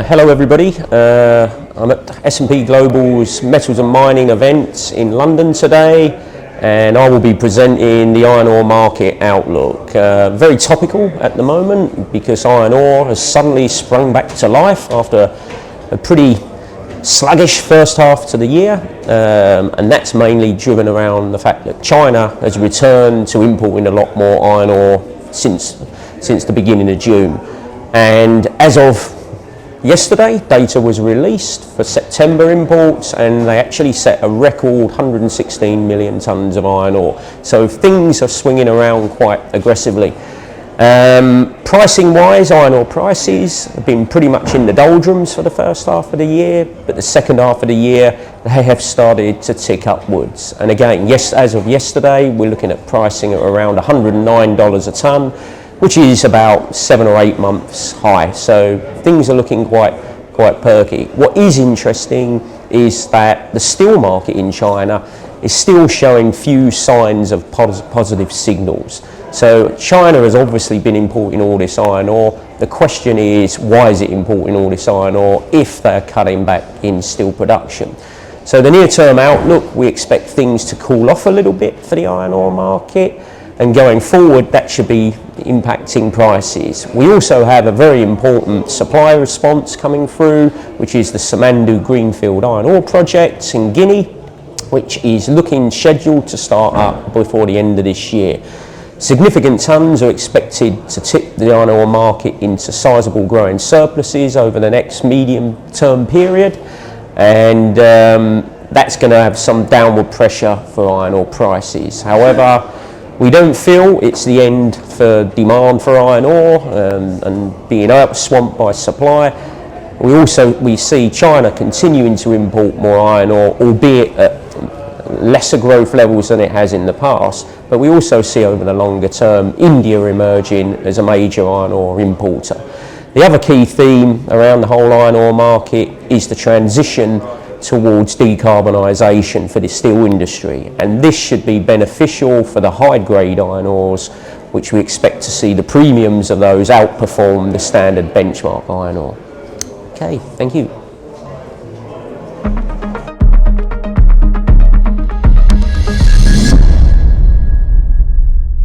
Hello everybody, I'm at S&P Global's Metals and Mining event in London today, and I will be presenting the iron ore market outlook. Very topical at the moment because iron ore has suddenly sprung back to life after a pretty sluggish first half to the year, and that's mainly driven around the fact that China has returned to importing a lot more iron ore since the beginning of June. And as of yesterday, data was released for September imports, and they actually set a record 116 million tonnes of iron ore. So things are swinging around quite aggressively. Pricing wise, iron ore prices have been pretty much in the doldrums for the first half of the year, but the second half of the year they have started to tick upwards. And again, yes, as of yesterday, we're looking at pricing at around $109 a tonne, which is about 7 or 8 months high. So things are looking quite perky. What is interesting is that the steel market in China is still showing few signs of positive signals. So China has obviously been importing all this iron ore. The question is, why is it importing all this iron ore if they're cutting back in steel production? So the near-term outlook, we expect things to cool off a little bit for the iron ore market. And going forward, that should be impacting prices. We also have a very important supply response coming through, which is the Simandou greenfield iron ore project in Guinea, which is looking scheduled to start up before the end of this year. Significant tonnes are expected to tip the iron ore market into sizable growing surpluses over the next medium-term period, and that's going to have some downward pressure for iron ore prices. However, we don't feel it's the end for demand for iron ore and being out-swamped by supply. We see China continuing to import more iron ore, albeit at lesser growth levels than it has in the past. But we also see over the longer term India emerging as a major iron ore importer. The other key theme around the whole iron ore market is the transition towards decarbonisation for the steel industry, and this should be beneficial for the high-grade iron ores, which we expect to see the premiums of those outperform the standard benchmark iron ore. Okay, thank you.